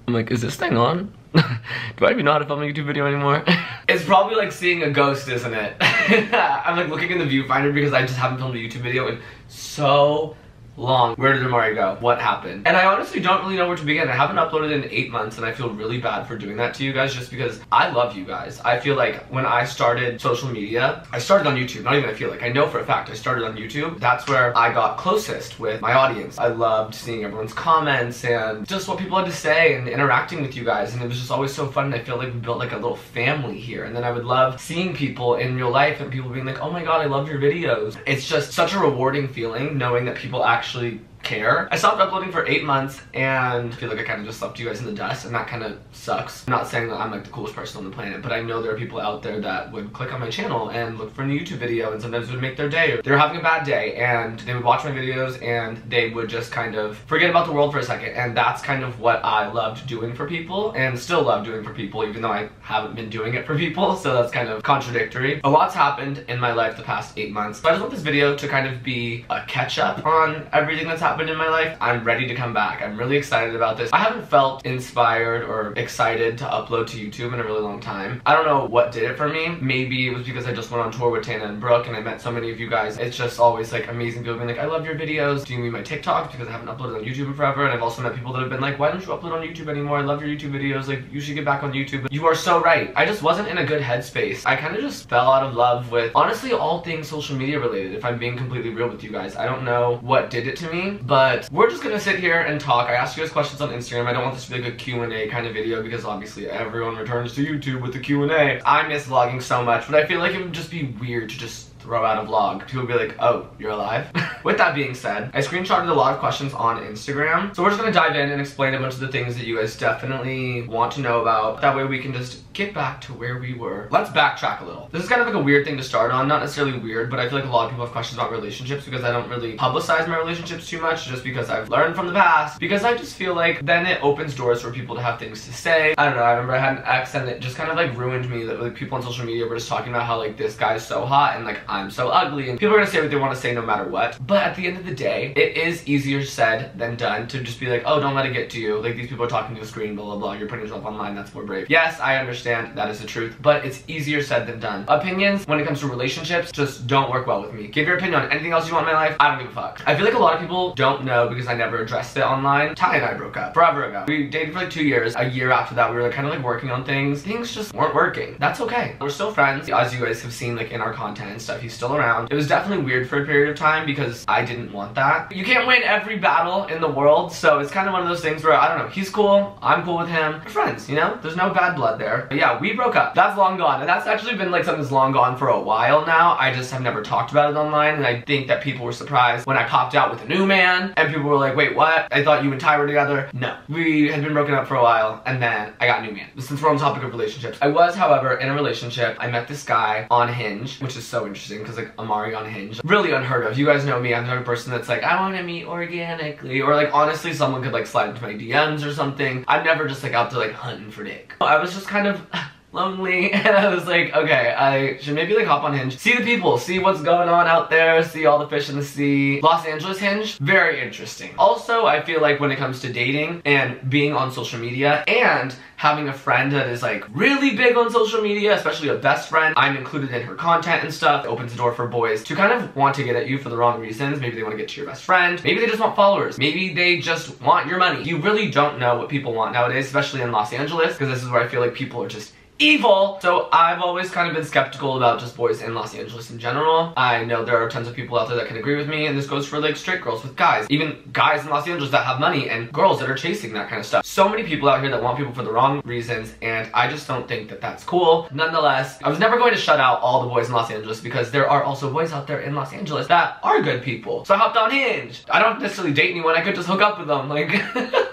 I'm like, is this thing on? Do I even know how to film a YouTube video anymore? It's probably like seeing a ghost, isn't it? I'm like looking in the viewfinder because I just haven't filmed a YouTube video in so long. Where did Imari go? What happened? And I honestly don't really know where to begin. I haven't uploaded in 8 months and I feel really bad for doing that to you guys just because I love you guys. I feel like when I started social media, I started on YouTube. Not even I feel like, I know for a fact I started on YouTube. That's where I got closest with my audience. I loved seeing everyone's comments and just what people had to say and interacting with you guys, and it was just always so fun, and I feel like we built like a little family here. And then I would love seeing people in real life and people being like, oh my god, I love your videos. It's just such a rewarding feeling knowing that people actually care. I stopped uploading for 8 months and I feel like I kind of just left you guys in the dust, and that kind of sucks. I'm not saying that I'm like the coolest person on the planet, but I know there are people out there that would click on my channel and look for a new YouTube video, and sometimes it would make their day, or they're having a bad day and they would watch my videos and they would just kind of forget about the world for a second. And that's kind of what I loved doing for people and still love doing for people, even though I haven't been doing it for people, so that's kind of contradictory. A lot's happened in my life the past 8 months, so I just want this video to kind of be a catch up on everything that's happened in my life. I'm ready to come back. I'm really excited about this. I haven't felt inspired or excited to upload to YouTube in a really long time. I don't know what did it for me. Maybe it was because I just went on tour with Tana and Brooke and I met so many of you guys. It's just always like amazing people being like, I love your videos. Do you mean my TikToks? Because I haven't uploaded on YouTube in forever. And I've also met people that have been like, why don't you upload on YouTube anymore? I love your YouTube videos. Like, you should get back on YouTube. You are so right. I just wasn't in a good headspace. I kind of just fell out of love with honestly all things social media related, if I'm being completely real with you guys. I don't know what did it to me, but we're just gonna sit here and talk. I asked you guys questions on Instagram. I don't want this to be like a Q&A kind of video because obviously everyone returns to YouTube with the Q&A. I miss vlogging so much, but I feel like it would just be weird to just throw out a vlog. People would be like, oh, you're alive? With that being said, I screenshotted a lot of questions on Instagram. So we're just gonna dive in and explain a bunch of the things that you guys definitely want to know about. That way we can just get back to where we were. Let's backtrack a little. This is kind of like a weird thing to start on. Not necessarily weird, but I feel like a lot of people have questions about relationships because I don't really publicize my relationships too much, just because I've learned from the past. Because I just feel like then it opens doors for people to have things to say. I don't know, I remember I had an ex and it just kind of like ruined me that like people on social media were just talking about how like this guy's so hot and like I'm so ugly, and people are gonna say what they want to say no matter what. But at the end of the day, it is easier said than done to just be like, oh, don't let it get to you. Like, these people are talking to a screen, blah, blah, blah. You're putting yourself online, that's more brave. Yes, I understand, that is the truth, but it's easier said than done. Opinions, when it comes to relationships, just don't work well with me. Give your opinion on anything else you want in my life, I don't give a fuck. I feel like a lot of people don't know because I never addressed it online. Ty and I broke up forever ago. We dated for like 2 years. A year after that, we were like kind of like working on things. Things just weren't working. That's okay. We're still friends. As you guys have seen like in our content and stuff, he's still around. It was definitely weird for a period of time because I didn't want that. You can't win every battle in the world, so it's kind of one of those things where, I don't know, he's cool, I'm cool with him. We're friends, you know? There's no bad blood there. But yeah, we broke up. That's long gone, and that's actually been like something that's long gone for a while now. I just have never talked about it online, and I think that people were surprised when I popped out with a new man, and people were like, wait, what? I thought you and Ty were together. No. We had been broken up for a while, and then I got a new man. Since we're on the topic of relationships, I was, however, in a relationship. I met this guy on Hinge, which is so interesting because like Imari on Hinge, really unheard of. You guys know me, I'm the type of person that's like, I want to meet organically, or like honestly someone could like slide into my DMs or something. I'm never just like out there like hunting for dick. I was just kind of lonely, and I was like, okay, I should maybe like hop on Hinge, see the people, see what's going on out there, see all the fish in the sea. Los Angeles Hinge, very interesting. Also, I feel like when it comes to dating and being on social media and having a friend that is like really big on social media, especially a best friend, I'm included in her content and stuff. It opens the door for boys to kind of want to get at you for the wrong reasons. Maybe they want to get to your best friend, maybe they just want followers, maybe they just want your money. You really don't know what people want nowadays, especially in Los Angeles, because this is where I feel like people are just evil. So I've always kind of been skeptical about just boys in Los Angeles in general. I know there are tons of people out there that can agree with me, and this goes for like straight girls with guys, even guys in Los Angeles that have money and girls that are chasing that kind of stuff. So many people out here that want people for the wrong reasons, and I just don't think that that's cool. Nonetheless, I was never going to shut out all the boys in Los Angeles because there are also boys out there in Los Angeles that are good people. So I hopped on Hinge. I don't necessarily date anyone, I could just hook up with them, like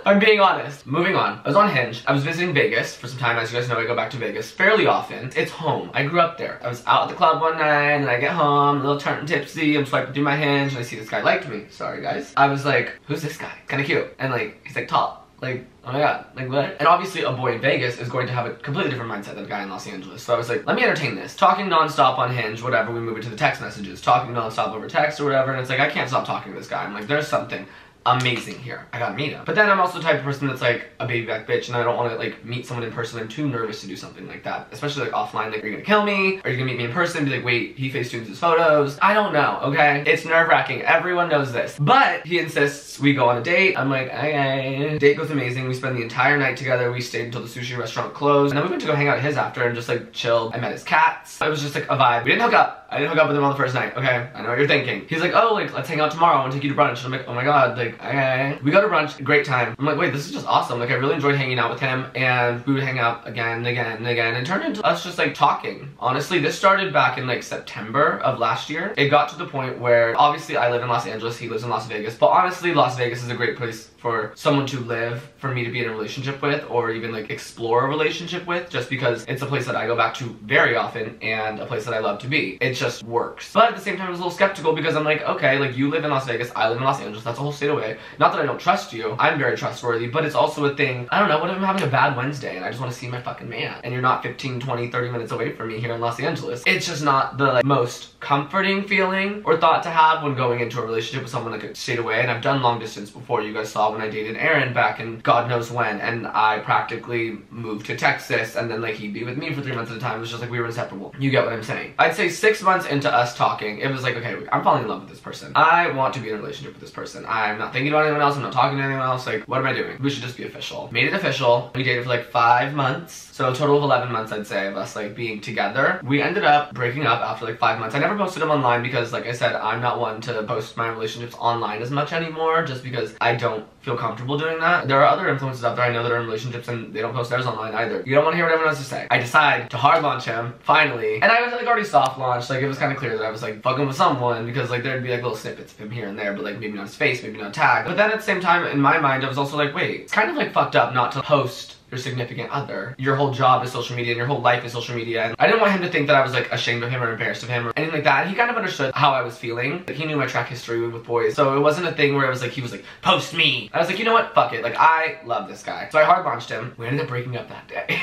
I'm being honest. Moving on, I was on Hinge. I was visiting Vegas for some time. As you guys know, I go back to Vegas fairly often. It's home. I grew up there. I was out at the club one night and I get home, a little turnt and tipsy. I'm swiping through my Hinge and I see this guy liked me. Sorry guys. I was like, who's this guy? Kind of cute. And like, he's like tall. Like, oh my god, like what? And obviously a boy in Vegas is going to have a completely different mindset than a guy in Los Angeles. So I was like, let me entertain this. Talking nonstop on Hinge, whatever, we move it to the text messages. Talking nonstop over text or whatever, and it's like, I can't stop talking to this guy. I'm like, there's something amazing here. I gotta meet him. But then I'm also the type of person that's like a baby back bitch, and I don't want to like meet someone in person. I'm too nervous to do something like that, especially like offline. Like, are you gonna kill me? Are you gonna meet me in person? Be like, wait, he facetunes his photos. I don't know, okay? It's nerve-wracking. Everyone knows this. But he insists we go on a date. I'm like, okay. Date goes amazing. We spend the entire night together. We stayed until the sushi restaurant closed, and then we went to go hang out at his after and just like chilled. I met his cats. It was just like a vibe. We didn't hook up. I didn't hook up with him on the first night, okay? I know what you're thinking. He's like, oh, like, let's hang out tomorrow. I want to take you to brunch. And I'm like, oh my god, like, okay. We go to brunch, great time. I'm like, wait, this is just awesome. Like, I really enjoyed hanging out with him, and we would hang out again and again and again, and it turned into us just like talking. Honestly, this started back in like September of last year. It got to the point where, obviously I live in Los Angeles, he lives in Las Vegas, but honestly, Las Vegas is a great place for someone to live, for me to be in a relationship with, or even like explore a relationship with, just because it's a place that I go back to very often and a place that I love to be. It just works. But at the same time, I was a little skeptical because I'm like, okay, like you live in Las Vegas, I live in Los Angeles, that's a whole state away. Not that I don't trust you, I'm very trustworthy, but it's also a thing, I don't know, what if I'm having a bad Wednesday and I just want to see my fucking man, and you're not 15, 20, 30 minutes away from me here in Los Angeles. It's just not the like most comforting feeling or thought to have when going into a relationship with someone like a state away. And I've done long distance before. You guys saw when I dated Aaron back in God knows when, and I practically moved to Texas, and then like he'd be with me for 3 months at a time. It was just like we were inseparable. You get what I'm saying? I'd say 6 months into us talking, it was like, okay, I'm falling in love with this person. I want to be in a relationship with this person. I'm not thinking about anyone else. I'm not talking to anyone else. Like, what am I doing? We should just be official. Made it official. We dated for like 5 months. So a total of 11 months, I'd say, of us like being together. We ended up breaking up after like 5 months. I never posted them online because, like I said, I'm not one to post my relationships online as much anymore, just because I don't feel comfortable doing that. There are other influencers out there I know that are in relationships and they don't post theirs online either. You don't want to hear what everyone else has to say. I decide to hard launch him, finally. And I was like already soft launched. Like, it was kind of clear that I was like fucking with someone, because like there'd be like little snippets of him here and there, but like maybe not his face, maybe not tag. But then at the same time, in my mind, I was also like, wait, it's kind of like fucked up not to post your significant other. Your whole job is social media and your whole life is social media. And I didn't want him to think that I was like ashamed of him or embarrassed of him or anything like that. And he kind of understood how I was feeling. Like, he knew my track history with boys. So it wasn't a thing where it was like, he was like, post me. I was like, you know what? Fuck it. Like, I love this guy. So I hard launched him. We ended up breaking up that day.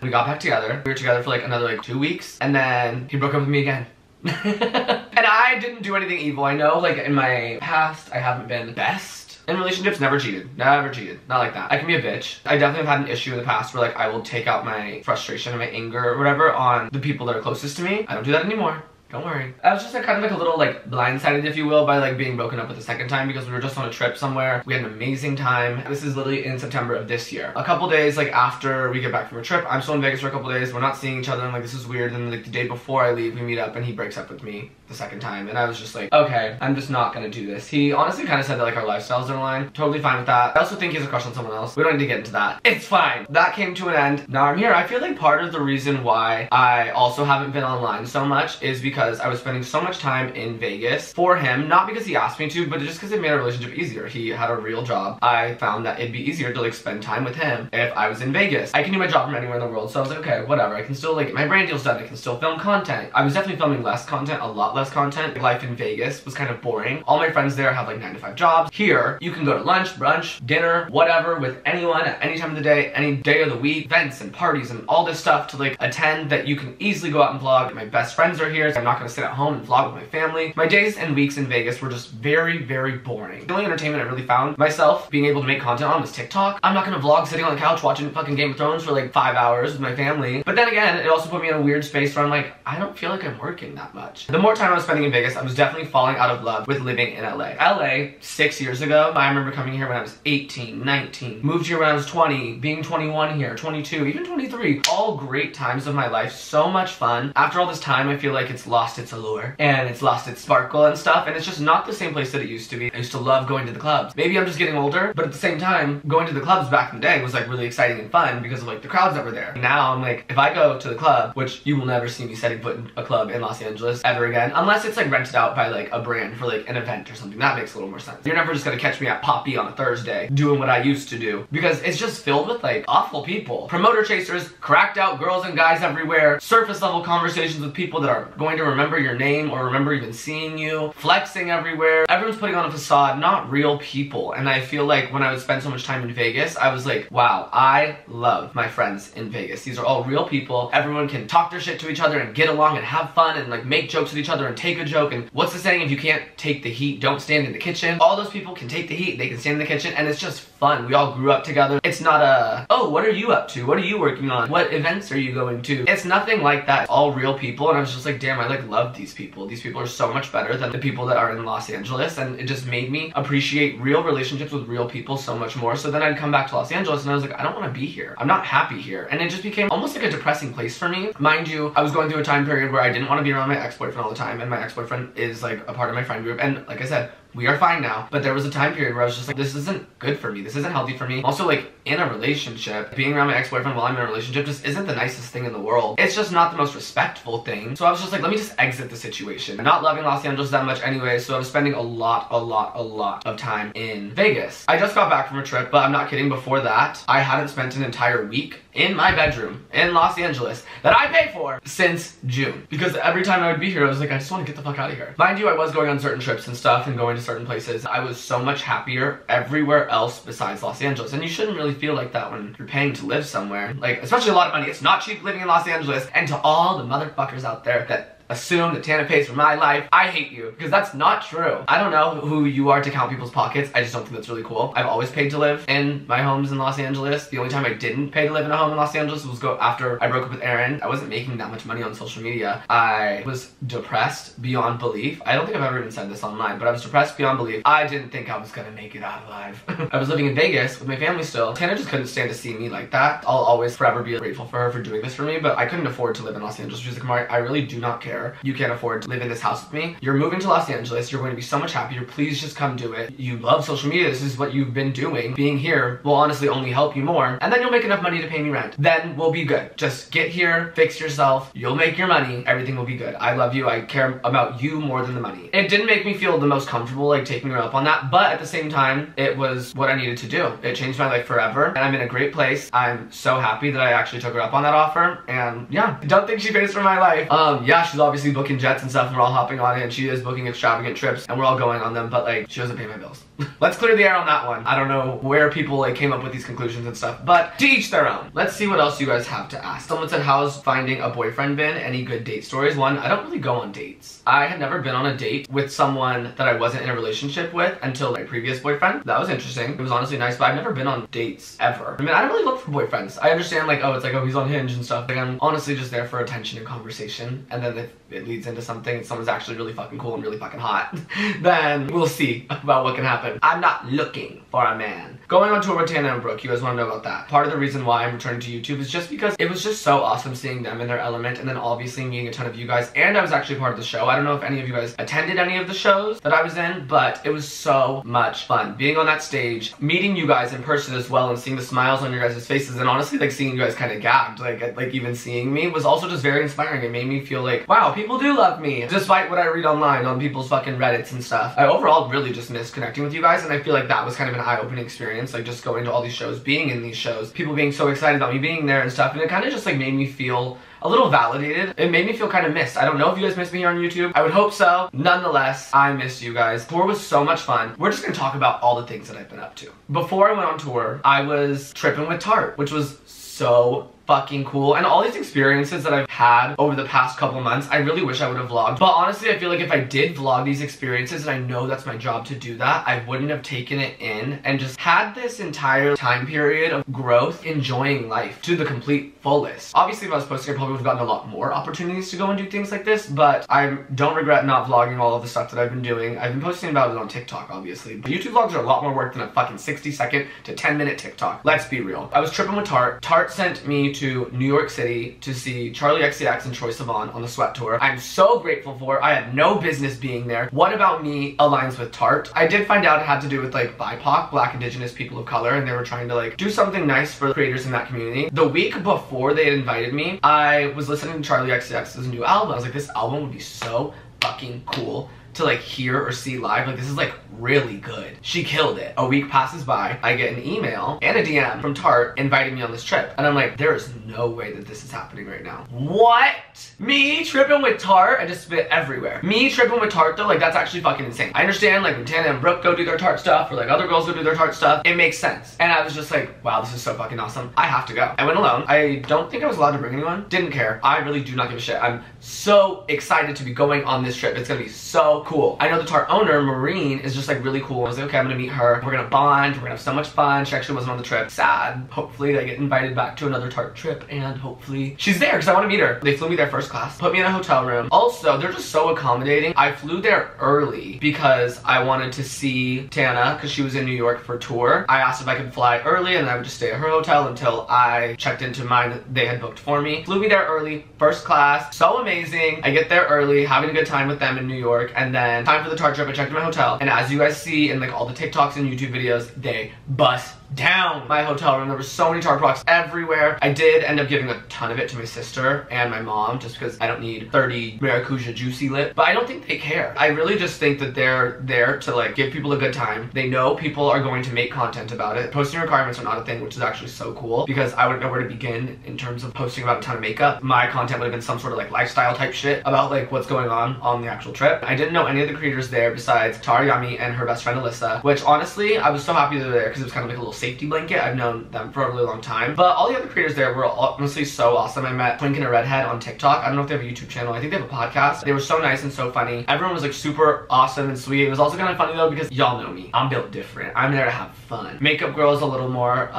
We got back together. We were together for like another like 2 weeks. And then he broke up with me again. And I didn't do anything evil. I know, like, in my past, I haven't been the best in relationships. Never cheated. Never cheated. Not like that. I can be a bitch. I definitely have had an issue in the past where like I will take out my frustration and my anger or whatever on the people that are closest to me. I don't do that anymore. Don't worry. I was just like, kind of like a little like blindsided, if you will, by like being broken up with the second time, because we were just on a trip somewhere. We had an amazing time. This is literally in September of this year. A couple days like after we get back from a trip, I'm still in Vegas for a couple days. We're not seeing each other, and like this is weird. And like the day before I leave, we meet up and he breaks up with me the second time. And I was just like, okay, I'm just not gonna do this. He honestly kind of said that like our lifestyles don't align. Totally fine with that. I also think he has a crush on someone else. We don't need to get into that. It's fine. That came to an end. Now I'm here. I feel like part of the reason why I also haven't been online so much is because I was spending so much time in Vegas for him, not because he asked me to, but just because it made our relationship easier. He had a real job. I found that it'd be easier to like spend time with him if I was in Vegas. I can do my job from anywhere in the world, so I was like, okay, whatever. I can still like get my brand deals done. I can still film content. I was definitely filming less content, a lot less content. Life in Vegas was kind of boring. All my friends there have like 9 to 5 jobs. Here, you can go to lunch, brunch, dinner, whatever, with anyone at any time of the day, any day of the week, events and parties and all this stuff to like attend that you can easily go out and vlog. My best friends are here, so I'm not gonna sit at home and vlog with my family. My days and weeks in Vegas were just very, very boring. The only entertainment I really found myself being able to make content on was TikTok. I'm not gonna vlog sitting on the couch watching fucking Game of Thrones for like 5 hours with my family. But then again, it also put me in a weird space where I'm like, I don't feel like I'm working that much. The more time I was spending in Vegas, I was definitely falling out of love with living in LA. LA, 6 years ago, I remember coming here when I was 18, 19, moved here when I was 20, being 21 here, 22, even 23. All great times of my life, so much fun. After all this time, I feel like it's lost its allure and it's lost its sparkle and stuff, and it's just not the same place that it used to be. I used to love going to the clubs. Maybe I'm just getting older, but at the same time, going to the clubs back in the day was like really exciting and fun because of like the crowds that were there. Now I'm like, if I go to the club, which you will never see me setting foot in a club in Los Angeles ever again, unless it's like rented out by like a brand for like an event or something. That makes a little more sense. You're never just gonna catch me at Poppy on a Thursday doing what I used to do, because it's just filled with like awful people. Promoter chasers, cracked out girls and guys everywhere, surface level conversations with people that are going to to remember your name or remember even seeing you, flexing everywhere. Everyone's putting on a facade, not real people. And I feel like when I would spend so much time in Vegas, I was like, wow, I love my friends in Vegas. These are all real people. Everyone can talk their shit to each other and get along and have fun and like make jokes with each other and take a joke. And what's the saying? If you can't take the heat, don't stand in the kitchen. All those people can take the heat, they can stand in the kitchen, and it's just fun. We all grew up together. It's not a, oh, what are you up to? What are you working on? What events are you going to? It's nothing like that. It's all real people, and I was just like, damn, I like love these people. These people are so much better than the people that are in Los Angeles, and it just made me appreciate real relationships with real people so much more. So then I'd come back to Los Angeles and I was like, I don't want to be here. I'm not happy here. And it just became almost like a depressing place for me. Mind you, I was going through a time period where I didn't want to be around my ex-boyfriend all the time, and my ex-boyfriend is like a part of my friend group, and like I said, we are fine now, but there was a time period where I was just like, this isn't good for me. This isn't healthy for me. Also, like, in a relationship, being around my ex-boyfriend while I'm in a relationship just isn't the nicest thing in the world. It's just not the most respectful thing. So I was just like, let me just exit the situation. I'm not loving Los Angeles that much anyway, so I was spending a lot of time in Vegas. I just got back from a trip, but I'm not kidding, before that, I hadn't spent an entire week in my bedroom in Los Angeles that I pay for since June. Because every time I would be here, I was like, I just want to get the fuck out of here. Mind you, I was going on certain trips and stuff and going to certain places. I was so much happier everywhere else besides Los Angeles. And you shouldn't really feel like that when you're paying to live somewhere. Like, especially a lot of money. It's not cheap living in Los Angeles. And to all the motherfuckers out there that assume that Tana pays for my life, I hate you, because that's not true. I don't know who you are to count people's pockets. I just don't think that's really cool. I've always paid to live in my homes in Los Angeles. The only time I didn't pay to live in a home in Los Angeles was after I broke up with Aaron. I wasn't making that much money on social media. I was depressed beyond belief. I don't think I've ever even said this online, but I was depressed beyond belief. I didn't think I was gonna make it out alive. I was living in Vegas with my family still. Tana just couldn't stand to see me like that. I'll always forever be grateful for her for doing this for me, but I couldn't afford to live in Los Angeles. She was like, Imari, I really do not care. You can't afford to live in this house with me. You're moving to Los Angeles. You're going to be so much happier. Please just come do it. You love social media. This is what you've been doing. Being here will honestly only help you more. And then you'll make enough money to pay me rent. Then we'll be good. Just get here, fix yourself. You'll make your money. Everything will be good. I love you. I care about you more than the money. It didn't make me feel the most comfortable, like, taking her up on that, but at the same time, it was what I needed to do. It changed my life forever, and I'm in a great place. I'm so happy that I actually took her up on that offer, and yeah, don't think she pays for my life. Yeah, she's obviously booking jets and stuff, and we're all hopping on it, and she is booking extravagant trips, and we're all going on them, but like, she doesn't pay my bills. Let's clear the air on that one. I don't know where people like came up with these conclusions and stuff, but to each their own. Let's see what else you guys have to ask. Someone said, how's finding a boyfriend been? Any good date stories? One, I don't really go on dates. I had never been on a date with someone that I wasn't in a relationship with until my previous boyfriend. That was interesting. It was honestly nice, but I've never been on dates ever. I mean, I don't really look for boyfriends. I understand like, oh, it's like, oh, he's on Hinge and stuff. Like, I'm honestly just there for attention and conversation, and then if it leads into something and someone's actually really fucking cool and really fucking hot, then we'll see about what can happen. I'm not looking for a man. Going on tour with Tana and Brooke, you guys want to know about that. Part of the reason why I'm returning to YouTube is just because it was just so awesome seeing them in their element, and then obviously meeting a ton of you guys, and I was actually part of the show. I don't know if any of you guys attended any of the shows that I was in, but it was so much fun. Being on that stage, meeting you guys in person as well, and seeing the smiles on your guys' faces, and honestly like seeing you guys kind of gagged, like even seeing me was also just very inspiring. It made me feel like, wow, people do love me, despite what I read online on people's fucking Reddits and stuff. I overall really just miss connecting with you guys, and I feel like that was kind of an eye-opening experience, like just going to all these shows, being in these shows, people being so excited about me being there and stuff, and it kind of just like made me feel a little validated. It made me feel kind of missed. I don't know if you guys miss me here on YouTube. I would hope so. Nonetheless, I missed you guys. Tour was so much fun. We're just gonna talk about all the things that I've been up to. Before I went on tour, I was tripping with Tarte, which was so fucking cool, and all these experiences that I've had over the past couple months, I really wish I would have vlogged. But honestly, I feel like if I did vlog these experiences, and I know that's my job to do that, I wouldn't have taken it in and just had this entire time period of growth, enjoying life to the complete fullest. Obviously, if I was posting, I probably would have gotten a lot more opportunities to go and do things like this, but I don't regret not vlogging all of the stuff that I've been doing. I've been posting about it on TikTok, obviously, but YouTube vlogs are a lot more work than a fucking 60-second to 10-minute TikTok. Let's be real. I was tripping with Tarte. Tarte sent me to New York City to see Charlie XCX and Troye Sivan on the Sweat Tour. I'm so grateful for it. I had no business being there. What about me aligns with Tarte? I did find out it had to do with like BIPOC, Black Indigenous People of Color, and they were trying to like do something nice for the creators in that community. The week before they had invited me, I was listening to Charlie XCX's new album. I was like, this album would be so fucking cool to like hear or see live. Like, this is like really good. She killed it. A week passes by, I get an email and a DM from Tarte inviting me on this trip. And I'm like, there is no way that this is happening right now. What? Me tripping with Tarte? I just spit everywhere. Me tripping with Tarte though, like that's actually fucking insane. I understand like when Tana and Brooke go do their Tarte stuff, or like other girls go do their Tarte stuff, it makes sense. And I was just like, wow, this is so fucking awesome. I have to go. I went alone. I don't think I was allowed to bring anyone. Didn't care. I really do not give a shit. I'm so excited to be going on this trip. It's gonna be so cool. I know the Tarte owner, Maureen, is just like really cool. I was like, okay, I'm gonna meet her. We're gonna bond. We're gonna have so much fun. She actually wasn't on the trip. Sad. Hopefully I get invited back to another Tarte trip and hopefully she's there because I want to meet her. They flew me there first class, put me in a hotel room. Also, they're just so accommodating. I flew there early because I wanted to see Tana because she was in New York for tour. I asked if I could fly early and I would just stay at her hotel until I checked into mine that they had booked for me. Flew me there early, first class, so amazing. I get there early, having a good time with them in New York, and then time for the Tarte trip, I checked in my hotel, and as you guys see in like all the TikToks and YouTube videos, they bust down my hotel room. There were so many Tarte products everywhere. I did end up giving a ton of it to my sister and my mom just because I don't need 30 Maracuja Juicy Lip, but I don't think they care. I really just think that they're there to like give people a good time. They know people are going to make content about it. Posting requirements are not a thing, which is actually so cool because I wouldn't know where to begin in terms of posting about a ton of makeup. My content would have been some sort of like lifestyle type shit about like what's going on the actual trip. I didn't know any of the creators there besides Tariami and her best friend Alyssa, which honestly I was so happy they were there because it was kind of like a little safety blanket. I've known them for a really long time, but all the other creators there were honestly so awesome. I met Twink and a Redhead on TikTok. I don't know if they have a YouTube channel. I think they have a podcast. They were so nice and so funny. Everyone was like super awesome and sweet. It was also kind of funny though because y'all know me. I'm built different. I'm there to have fun. Makeup girl is a little more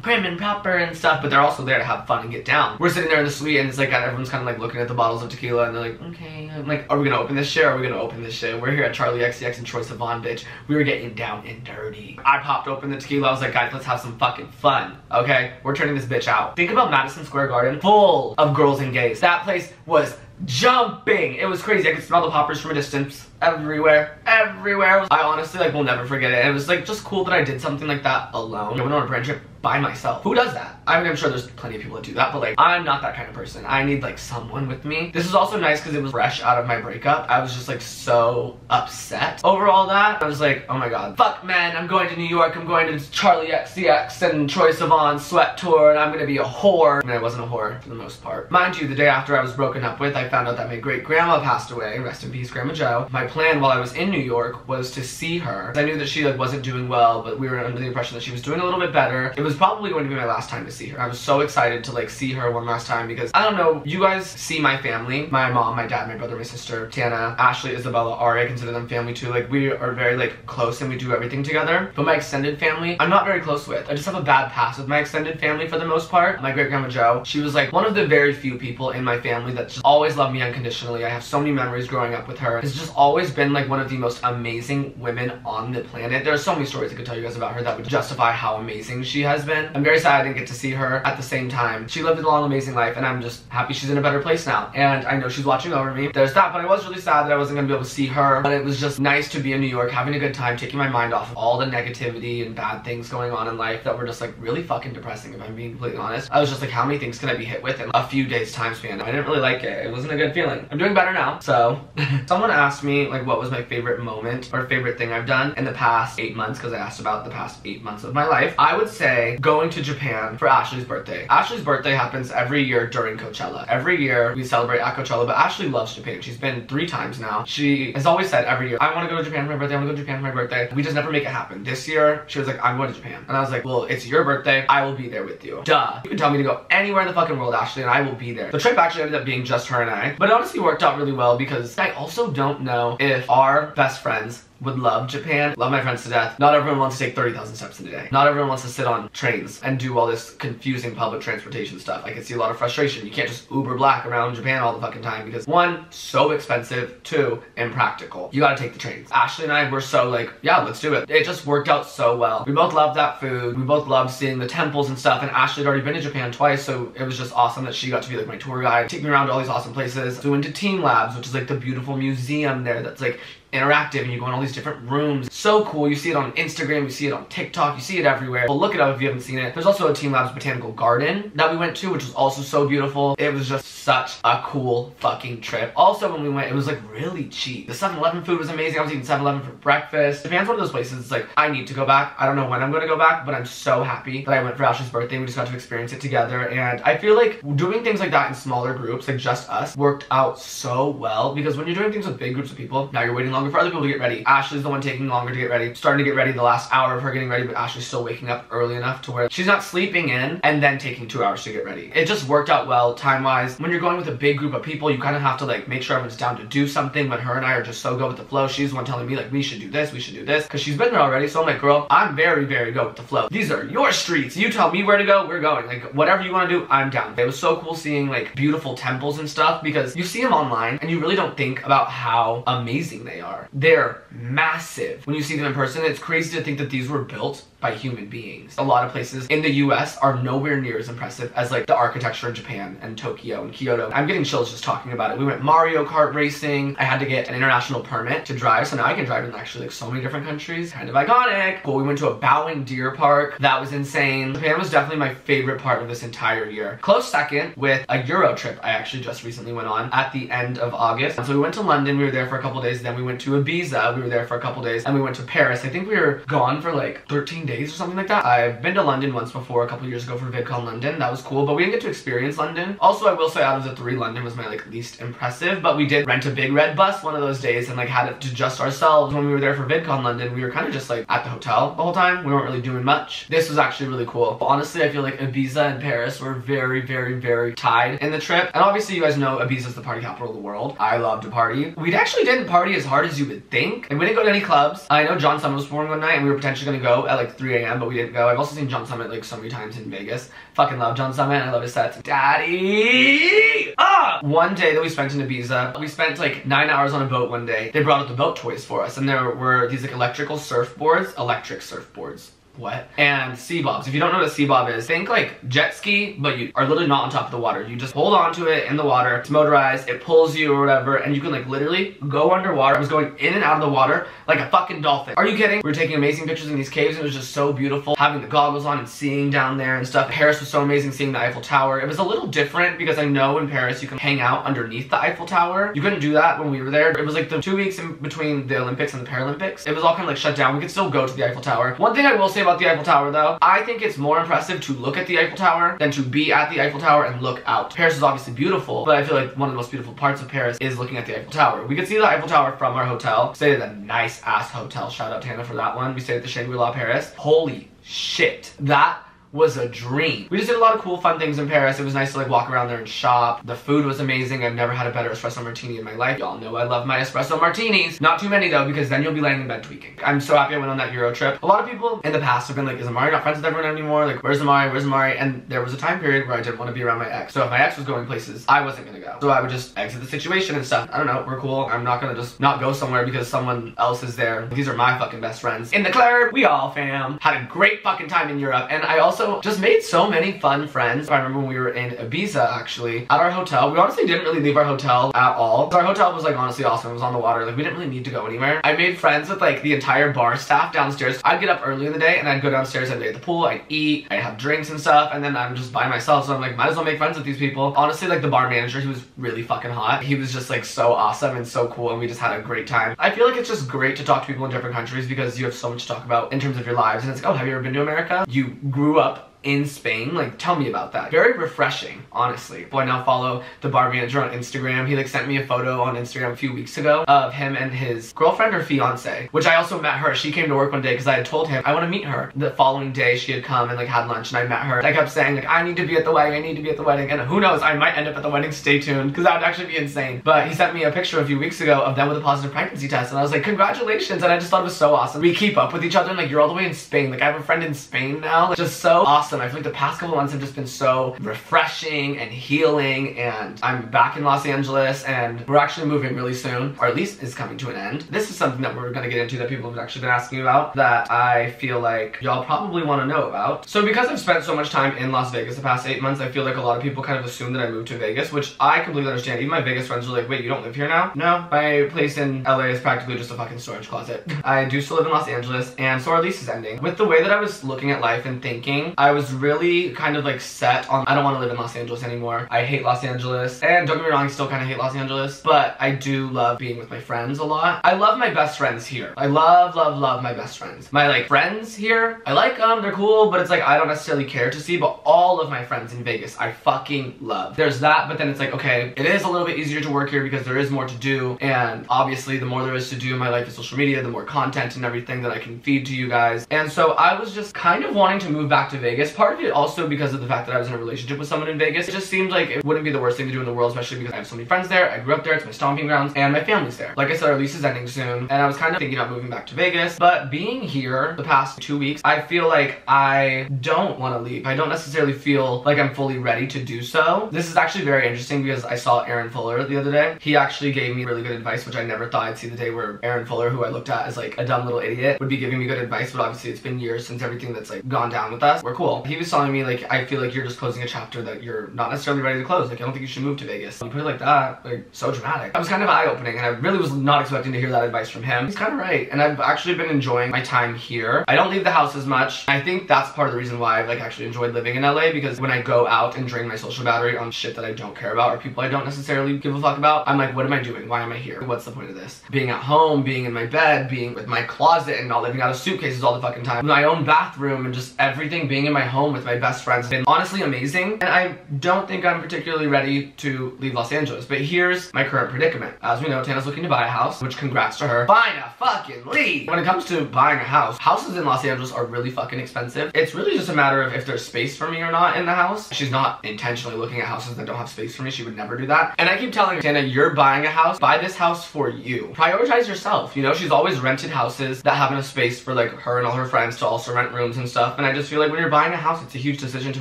prim and proper and stuff, but they're also there to have fun and get down. We're sitting there in the suite and it's like everyone's kind of like looking at the bottles of tequila and they're like, okay. I'm like, are we gonna open this shit? Are we gonna open this shit? We're here at Charlie XCX and Troye Sivan, bitch. We were getting down and dirty. I popped open the tequila. I was like, guys, let's have some fucking fun, okay? We're turning this bitch out. Think about Madison Square Garden, full of girls and gays. That place was jumping. It was crazy. I could smell the poppers from a distance. Everywhere. I honestly like will never forget it. It was like just cool that I did something like that alone. I went on a brand trip by myself. Who does that? I mean, I'm sure there's plenty of people that do that, but like I'm not that kind of person. I need like someone with me. This was also nice because it was fresh out of my breakup. I was just like so upset over all that. I was like, oh my god, fuck man, I'm going to New York. I'm going to Charlie XCX and Troye Sivan sweat tour and I'm gonna be a whore. I mean, I wasn't a whore for the most part. Mind you, the day after I was broken up with, I found out that my great grandma passed away. Rest in peace, Grandma Joe. My plan while I was in New York was to see her. I knew that she like wasn't doing well, but we were under the impression that she was doing a little bit better. It was probably going to be my last time to see her. I was so excited to like see her one last time because I don't know, you guys see my family, my mom, my dad, my brother, my sister, Tana, Ashley, Isabella, Ari, I consider them family too. Like we are very like close and we do everything together. But my extended family, I'm not very close with. I just have a bad past with my extended family for the most part. My great grandma Joe, she was like one of the very few people in my family that just always loved me unconditionally. I have so many memories growing up with her. It's just always been like one of the most amazing women on the planet. There are so many stories I could tell you guys about her that would justify how amazing she has been. I'm very sad I didn't get to see her. At the same time, she lived a long, amazing life, and I'm just happy she's in a better place now. And I know she's watching over me. There's that, but I was really sad that I wasn't gonna be able to see her. But it was just nice to be in New York, having a good time, taking my mind off of all the negativity and bad things going on in life that were just like really fucking depressing, if I'm being completely honest. I was just like, how many things can I be hit with in a few days time span? I didn't really like it. It wasn't a good feeling. I'm doing better now. So someone asked me like what was my favorite moment or favorite thing I've done in the past 8 months, because I asked about the past 8 months of my life. I would say going to Japan for Ashley's birthday. Ashley's birthday happens every year during Coachella. Every year we celebrate at Coachella, but Ashley loves Japan. She's been 3 times now. She has always said every year, I want to go to Japan for my birthday, I want to go to Japan for my birthday. We just never make it happen. This year, she was like, I'm going to Japan. And I was like, well, it's your birthday, I will be there with you. Duh. You can tell me to go anywhere in the fucking world, Ashley, and I will be there. The trip actually ended up being just her and I, but it honestly worked out really well because I also don't know if our best friends would love Japan. Love my friends to death. Not everyone wants to take 30,000 steps in a day. Not everyone wants to sit on trains and do all this confusing public transportation stuff. I can see a lot of frustration. You can't just Uber Black around Japan all the fucking time because 1, so expensive, 2, impractical. You gotta take the trains. Ashley and I were so like, yeah, let's do it. It just worked out so well. We both loved that food. We both loved seeing the temples and stuff, and Ashley had already been to Japan twice, so it was just awesome that she got to be like my tour guide, take me around to all these awesome places. So we went to Team Labs, which is like the beautiful museum there that's like interactive and you go in all these different rooms. So cool. You see it on Instagram, you see it on TikTok, you see it everywhere. Well, look it up if you haven't seen it. There's also a Team Labs Botanical Garden that we went to, which was also so beautiful. It was just such a cool fucking trip. Also, when we went, it was like really cheap. The 7-Eleven food was amazing. I was eating 7-Eleven for breakfast. Japan's one of those places, it's like, I need to go back. I don't know when I'm gonna go back, but I'm so happy that I went for Ashley's birthday. We just got to experience it together. And I feel like doing things like that in smaller groups, like just us, worked out so well, because when you're doing things with big groups of people, now you're waiting longer for other people to get ready. Ashley's the one taking longer to get ready, starting to get ready the last hour of her getting ready, but Ashley's still waking up early enough to where she's not sleeping in and then taking 2 hours to get ready. It just worked out well time-wise. When you're going with a big group of people, you kind of have to like make sure everyone's down to do something, but her and I are just so go with the flow. She's the one telling me like, we should do this, because she's been there already. So I'm like, girl, I'm very, very go with the flow. These are your streets. You tell me where to go, we're going. Like, whatever you want to do, I'm down. It was so cool seeing like beautiful temples and stuff, because you see them online and you really don't think about how amazing they are. They're massive. When you see them in person, it's crazy to think that these were built by human beings. A lot of places in the US are nowhere near as impressive as like the architecture in Japan and Tokyo and Kyoto. I'm getting chills just talking about it. We went Mario Kart racing. I had to get an international permit to drive, so now I can drive in actually like so many different countries. Kind of iconic. Cool. We went to a bowing deer park. That was insane. Japan was definitely my favorite part of this entire year. Close second with a Euro trip I actually just recently went on at the end of August. So we went to London, we were there for a couple days, then we went to Ibiza, we were there for a couple days, and we went to Paris. I think we were gone for like 13 days or something like that. I've been to London once before, a couple years ago for VidCon London. That was cool, but we didn't get to experience London. Also, I will say out of the 3, London was my like least impressive, but we did rent a big red bus one of those days and like had it to just ourselves. When we were there for VidCon London, we were kind of just like at the hotel the whole time. We weren't really doing much. This was actually really cool. But honestly, I feel like Ibiza and Paris were very, very, very tied in the trip. And obviously you guys know Ibiza is the party capital of the world. I love to party. We actually didn't party as hard as you would think, and we didn't go to any clubs. I know John Summit was performing one night and we were potentially gonna go at like 3 a.m. but we didn't go. I've also seen John Summit like so many times in Vegas. Fucking love John Summit. I love his sets. Daddy! Ah! One day that we spent in Ibiza, we spent like 9 hours on a boat one day. They brought out the boat toys for us, and there were these like electric surfboards. What? And sea bobs. If you don't know what a sea bob is, think like jet ski, but you are literally not on top of the water. You just hold on to it in the water. It's motorized, it pulls you or whatever, and you can like literally go underwater. I was going in and out of the water like a fucking dolphin. Are you kidding? We were taking amazing pictures in these caves, and it was just so beautiful having the goggles on and seeing down there and stuff. Paris was so amazing, seeing the Eiffel Tower. It was a little different because I know in Paris you can hang out underneath the Eiffel Tower. You couldn't do that when we were there. It was like the 2 weeks in between the Olympics and the Paralympics. It was all kind of like shut down. We could still go to the Eiffel Tower. One thing I will say about the Eiffel Tower though, I think it's more impressive to look at the Eiffel Tower than to be at the Eiffel Tower and look out. Paris is obviously beautiful, but I feel like one of the most beautiful parts of Paris is looking at the Eiffel Tower. We could see the Eiffel Tower from our hotel. Stayed at a nice ass hotel. Shout out to Hannah for that one. We stayed at the Shangri-La Paris. Holy shit. That was a dream. We just did a lot of cool fun things in Paris. It was nice to like walk around there and shop. The food was amazing. I've never had a better espresso martini in my life. Y'all know I love my espresso martinis. Not too many though, because then you'll be laying in bed tweaking. I'm so happy I went on that Euro trip. A lot of people in the past have been like, is Imari not friends with everyone anymore? Like, where's Imari? Where's Imari? And there was a time period where I didn't want to be around my ex. So if my ex was going places, I wasn't gonna go. So I would just exit the situation and stuff. I don't know, we're cool. I'm not gonna just not go somewhere because someone else is there. These are my fucking best friends. In the club, we all fam. Had a great fucking time in Europe. And I also just made so many fun friends. I remember when we were in Ibiza actually, at our hotel. We honestly didn't really leave our hotel at all. Our hotel was like honestly awesome. It was on the water. Like we didn't really need to go anywhere. I made friends with like the entire bar staff downstairs. I'd get up early in the day and I'd go downstairs, I'd lay at the pool, I'd eat, I'd have drinks and stuff, and then I'm just by myself. So I'm like, might as well make friends with these people. Honestly, like the bar manager, he was really fucking hot. He was just like so awesome and so cool, and we just had a great time. I feel like it's just great to talk to people in different countries because you have so much to talk about in terms of your lives. And it's like, oh, have you ever been to America? You grew up in Spain, like tell me about that. Very refreshing, honestly. Well, I now follow the bar manager on Instagram. He like sent me a photo on Instagram a few weeks ago of him and his girlfriend or fiance, which I also met her. She came to work one day because I had told him I want to meet her. The following day she had come and like had lunch and I met her. I kept saying like, I need to be at the wedding, I need to be at the wedding, and who knows, I might end up at the wedding. Stay tuned, because that would actually be insane. But he sent me a picture a few weeks ago of them with a positive pregnancy test, and I was like, congratulations. And I just thought it was so awesome. We keep up with each other, and like, you're all the way in Spain. Like I have a friend in Spain now. Like, just so awesome awesome. I feel like the past couple months have just been so refreshing and healing, and I'm back in Los Angeles and we're actually moving really soon, or at least it's coming to an end. This is something that we're gonna get into that people have actually been asking about that I feel like y'all probably want to know about. So because I've spent so much time in Las Vegas the past 8 months, I feel like a lot of people kind of assume that I moved to Vegas, which I completely understand. Even my Vegas friends are like, wait, you don't live here now? No, my place in LA is practically just a fucking storage closet. I do still live in Los Angeles, and so our lease is ending. With the way that I was looking at life and thinking, I was really kind of like set on, I don't want to live in Los Angeles anymore. I hate Los Angeles, and don't get me wrong, I still kind of hate Los Angeles, but I do love being with my friends a lot. I love my best friends here. I love my best friends. My like friends here, I like them, they're cool, but it's like I don't necessarily care to see, but all of my friends in Vegas, I fucking love. There's that, but then it's like, okay, it is a little bit easier to work here because there is more to do, and obviously the more there is to do in my life is social media, the more content and everything that I can feed to you guys. And so I was just kind of wanting to move back to Vegas. Part of it also because of the fact that I was in a relationship with someone in Vegas. It just seemed like it wouldn't be the worst thing to do in the world, especially because I have so many friends there, I grew up there, it's my stomping grounds, and my family's there. Like I said, our lease is ending soon, and I was kind of thinking about moving back to Vegas, but being here the past 2 weeks, I feel like I don't want to leave. I don't necessarily feel like I'm fully ready to do so. This is actually very interesting because I saw Aaron Fuller the other day. He actually gave me really good advice, which I never thought I'd see the day where Aaron Fuller, who I looked at as like a dumb little idiot, would be giving me good advice, but obviously it's been years since everything that's like gone down with us. We're cool. He was telling me like, I feel like you're just closing a chapter that you're not necessarily ready to close. Like, I don't think you should move to Vegas. You put it like that, like so dramatic. I was kind of eye-opening, and I really was not expecting to hear that advice from him. He's kind of right, and I've actually been enjoying my time here. I don't leave the house as much. I think that's part of the reason why I've like actually enjoyed living in LA, because when I go out and drain my social battery on shit that I don't care about or people I don't necessarily give a fuck about, I'm like, what am I doing? Why am I here? What's the point of this? Being at home, being in my bed, being with my closet and not living out of suitcases all the fucking time, my own bathroom, and just everything, being in my home with my best friends has been honestly amazing. And I don't think I'm particularly ready to leave Los Angeles, but here's my current predicament. As we know, Tana's looking to buy a house, which congrats to her. Fine a fucking leave. When it comes to buying a house, houses in Los Angeles are really fucking expensive. It's really just a matter of if there's space for me or not in the house. She's not intentionally looking at houses that don't have space for me. She would never do that. And I keep telling her, Tana, you're buying a house. Buy this house for you. Prioritize yourself. You know, she's always rented houses that have enough space for like her and all her friends to also rent rooms and stuff. And I just feel like when you're buying a house, it's a huge decision to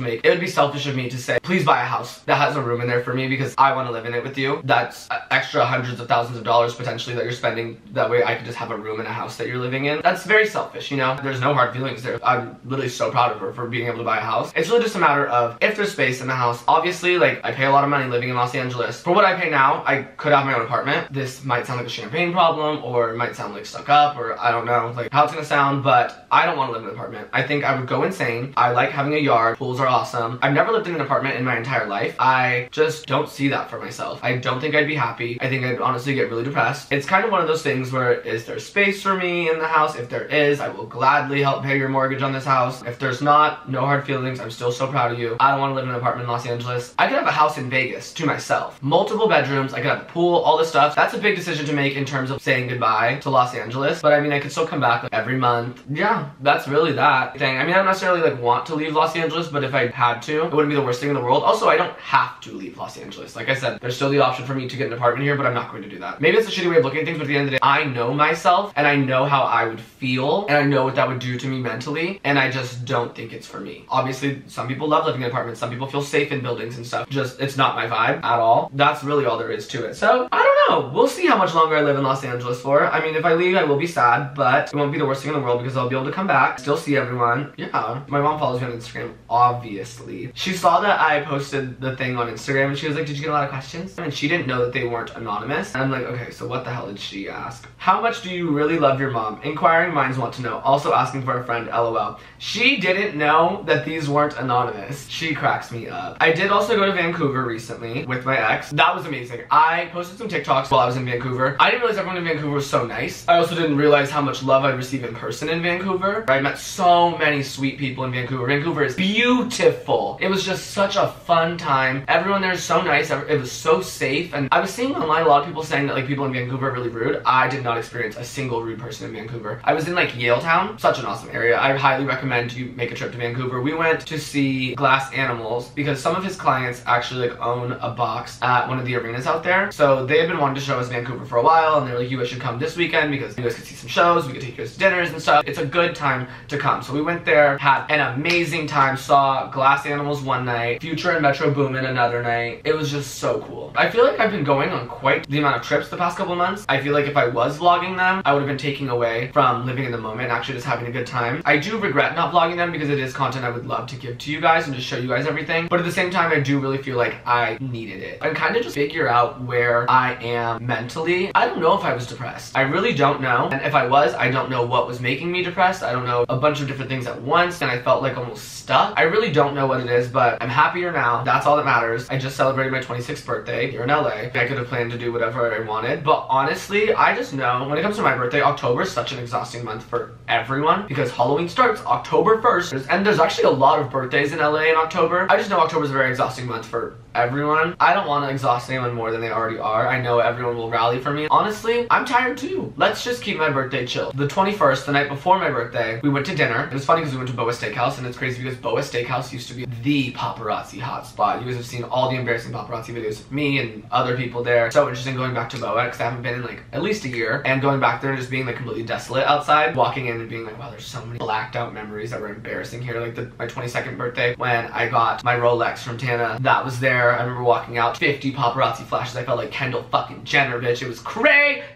make. It would be selfish of me to say, please buy a house that has a room in there for me because I want to live in it with you. That's extra hundreds of thousands of dollars potentially that you're spending. That way I could just have a room in a house that you're living in. That's very selfish, you know? There's no hard feelings there. I'm literally so proud of her for being able to buy a house. It's really just a matter of if there's space in the house. Obviously, like, I pay a lot of money living in Los Angeles. For what I pay now, I could have my own apartment. This might sound like a champagne problem, or it might sound like stuck up, or I don't know like how it's gonna sound, but I don't want to live in an apartment. I think I would go insane. I like having a yard. Pools are awesome. I've never lived in an apartment in my entire life. I just don't see that for myself. I don't think I'd be happy. I think I'd honestly get really depressed. It's kind of one of those things where, is there space for me in the house? If there is, I will gladly help pay your mortgage on this house. If there's not, no hard feelings. I'm still so proud of you. I don't want to live in an apartment in Los Angeles. I could have a house in Vegas to myself. Multiple bedrooms. I could have a pool, all this stuff. That's a big decision to make in terms of saying goodbye to Los Angeles. But I mean, I could still come back like every month. Yeah, that's really that thing. I mean, I don't necessarily like want to leave Los Angeles, but if I had to, it wouldn't be the worst thing in the world. Also, I don't have to leave Los Angeles. Like I said, there's still the option for me to get an apartment here, but I'm not going to do that. Maybe it's a shitty way of looking at things, but at the end of the day, I know myself and I know how I would feel and I know what that would do to me mentally, and I just don't think it's for me. Obviously, some people love living in apartments. Some people feel safe in buildings and stuff. Just, it's not my vibe at all. That's really all there is to it. So, I don't know. We'll see how much longer I live in Los Angeles for. I mean, if I leave, I will be sad, but it won't be the worst thing in the world because I'll be able to come back, still see everyone. Yeah. My mom follows me on Instagram, obviously. She saw that I posted the thing on Instagram and she was like, did you get a lot of questions? And she didn't know that they weren't anonymous. And I'm like, okay, so what the hell did she ask? How much do you really love your mom? Inquiring minds want to know. Also asking for a friend, LOL. She didn't know that these weren't anonymous. She cracks me up. I did also go to Vancouver recently with my ex. That was amazing. I posted some TikToks while I was in Vancouver. I didn't realize everyone in Vancouver was so nice. I also didn't realize how much love I'd receive in person in Vancouver. I met so many sweet people in Vancouver. Vancouver is beautiful. It was just such a fun time. Everyone there is so nice. It was so safe. And I was seeing online a lot of people saying that like people in Vancouver are really rude. I did not experience a single rude person in Vancouver. I was in like Yaletown, such an awesome area. I highly recommend you make a trip to Vancouver. We went to see Glass Animals because some of his clients actually like own a box at one of the arenas out there. So they had been wanted to show us Vancouver for a while, and they're like, you guys should come this weekend because you guys could see some shows, we could take you guys to dinners and stuff. It's a good time to come. So we went there, had an amazing time, saw Glass Animals one night, Future and Metro Boomin another night. It was just so cool. I feel like I've been going on quite the amount of trips the past couple months. I feel like if I was vlogging them, I would have been taking away from living in the moment, actually just having a good time. I do regret not vlogging them because it is content I would love to give to you guys and just show you guys everything. But at the same time, I do really feel like I needed it. And kind of just figure out where I am mentally. I don't know if I was depressed. I really don't know. And if I was, I don't know what was making me depressed. I don't know a bunch of different things at once, and I felt like almost stuck. I really don't know what it is, but I'm happier now. That's all that matters. I just celebrated my 26th birthday here in LA. I could have planned to do whatever I wanted, but honestly, I just know when it comes to my birthday, October is such an exhausting month for everyone because Halloween starts October 1st, and there's actually a lot of birthdays in LA in October. I just know October is a very exhausting month for everyone. I don't want to exhaust anyone more than they already are. I know everyone will rally for me. Honestly, I'm tired too. Let's just keep my birthday chill. The 21st, the night before my birthday, we went to dinner. It was funny because we went to BAAAAAAACK Steakhouse, and it's crazy because BAAAAAAACK Steakhouse used to be the paparazzi hotspot. You guys have seen all the embarrassing paparazzi videos of me and other people there. So interesting going back to BAAAAAACK because I haven't been in like at least a year, and going back there and just being like completely desolate outside, walking in and being like, wow, there's so many blacked out memories that were embarrassing here. Like my 22nd birthday when I got my Rolex from Tana, that was there. I remember walking out, 50 paparazzi flashes. I felt like Kendall fucking Jenner, bitch. It was crazy.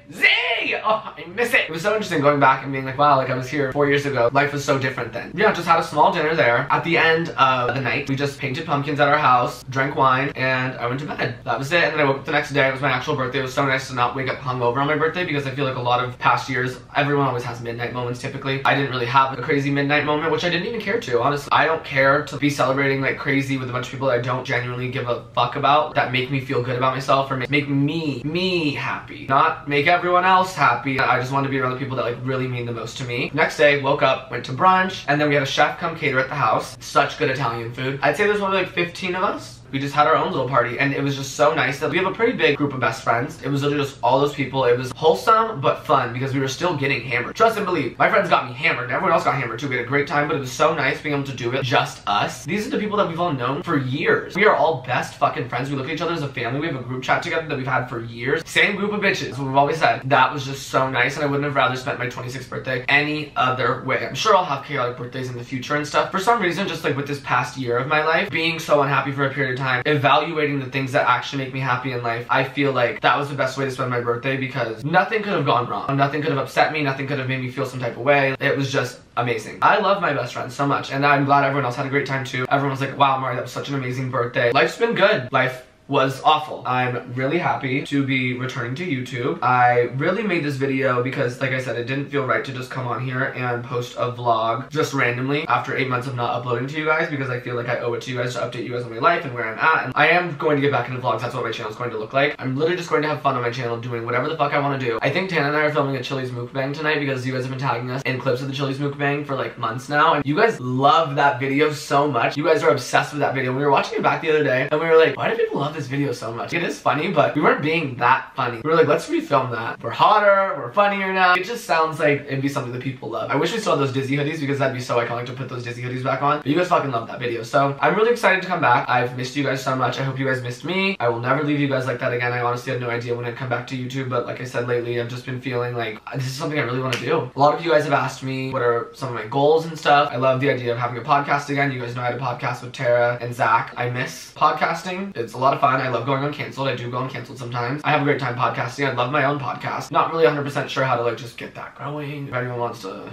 Oh, I miss it. It was so interesting going back and being like, wow, like I was here 4 years ago. Life was so different then. Yeah, just had a small dinner there. At the end of the night, we just painted pumpkins at our house, drank wine, and I went to bed. That was it. And then I woke up the next day. It was my actual birthday. It was so nice to not wake up hungover on my birthday because I feel like a lot of past years, everyone always has midnight moments typically. I didn't really have a crazy midnight moment, which I didn't even care to, honestly. I don't care to be celebrating like crazy with a bunch of people that I don't genuinely give a fuck about, that make me feel good about myself or make me happy, not make everyone else happy. I just wanted to be around the people that like really mean the most to me. Next day, woke up, went to brunch, and then we had a chef come cater at the house. Such good Italian food. I'd say there's probably like 15 of us. We just had our own little party, and it was just so nice that we have a pretty big group of best friends. It was literally just all those people. It was wholesome but fun because we were still getting hammered. Trust and believe, my friends got me hammered and everyone else got hammered too. We had a great time, but it was so nice being able to do it just us. These are the people that we've all known for years. We are all best fucking friends. We look at each other as a family. We have a group chat together that we've had for years. Same group of bitches, what we've always said. That was just so nice, and I wouldn't have rather spent my 26th birthday any other way. I'm sure I'll have chaotic birthdays in the future and stuff. For some reason, just like with this past year of my life, being so unhappy for a period of time, evaluating the things that actually make me happy in life, I feel like that was the best way to spend my birthday because nothing could have gone wrong. Nothing could have upset me. Nothing could have made me feel some type of way. It was just amazing. I love my best friends so much, and I'm glad everyone else had a great time too. Everyone was like, wow, Imari, that was such an amazing birthday. Life's been good. Life was awful. I'm really happy to be returning to YouTube. I really made this video because, like I said, it didn't feel right to just come on here and post a vlog just randomly after 8 months of not uploading to you guys, because I feel like I owe it to you guys to update you guys on my life and where I'm at. And I am going to get back into vlogs. That's what my channel is going to look like. I'm literally just going to have fun on my channel doing whatever the fuck I want to do. I think Tana and I are filming a Chili's mukbang tonight because you guys have been tagging us in clips of the Chili's mukbang for like months now, and you guys love that video so much. You guys are obsessed with that video. We were watching it back the other day and we were like, why do people love this video so much? It is funny, but we weren't being that funny. We were like, let's refilm that. We're hotter, we're funnier now. It just sounds like it'd be something that people love. I wish we still had those Disney hoodies because that'd be so iconic to put those Disney hoodies back on. But you guys fucking love that video. So I'm really excited to come back. I've missed you guys so much. I hope you guys missed me. I will never leave you guys like that again. I honestly had no idea when I'd come back to YouTube, but like I said lately, I've just been feeling like this is something I really want to do. A lot of you guys have asked me what are some of my goals and stuff. I love the idea of having a podcast again. You guys know I had a podcast with Tara and Zach. I miss podcasting. It's a lot of fun. I love going uncanceled. I do go uncanceled sometimes. I have a great time podcasting. I love my own podcast. Not really 100% sure how to like just get that going. If anyone wants to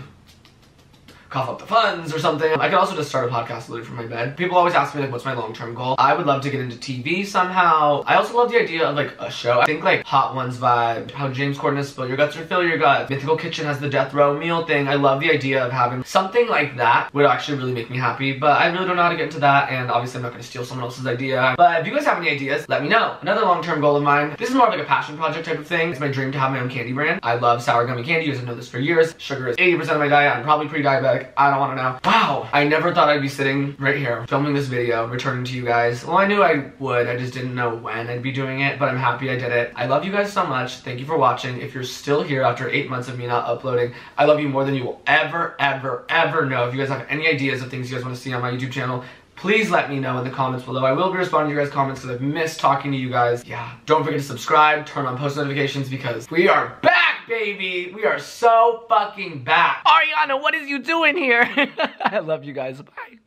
cough up the funds or something. I could also just start a podcast literally from my bed. People always ask me like, what's my long-term goal? I would love to get into TV somehow. I also love the idea of like a show. I think like Hot Ones vibe, how James Corden has Spill Your Guts or Fill Your Gut, Mythical Kitchen has the death row meal thing. I love the idea of having something like that. Would actually really make me happy, but I really don't know how to get into that, and obviously I'm not going to steal someone else's idea. But if you guys have any ideas, let me know. Another long-term goal of mine, this is more of like a passion project type of thing. It's my dream to have my own candy brand. I love sour gummy candy. You guys know this for years. Sugar is 80% of my diet. I'm probably pre-diabetic. I don't want to know. Wow, I never thought I'd be sitting right here filming this video, returning to you guys. Well, I knew I would, I just didn't know when I'd be doing it, but I'm happy I did it. I love you guys so much. Thank you for watching. If you're still here after 8 months of me not uploading, I love you more than you will ever know. If you guys have any ideas of things you guys want to see on my YouTube channel, please let me know in the comments below. I will be responding to your guys' comments because I've missed talking to you guys. Yeah, don't forget to subscribe, turn on post notifications because we are back, baby! We are so fucking back. Ariana, what is you doing here? I love you guys. Bye.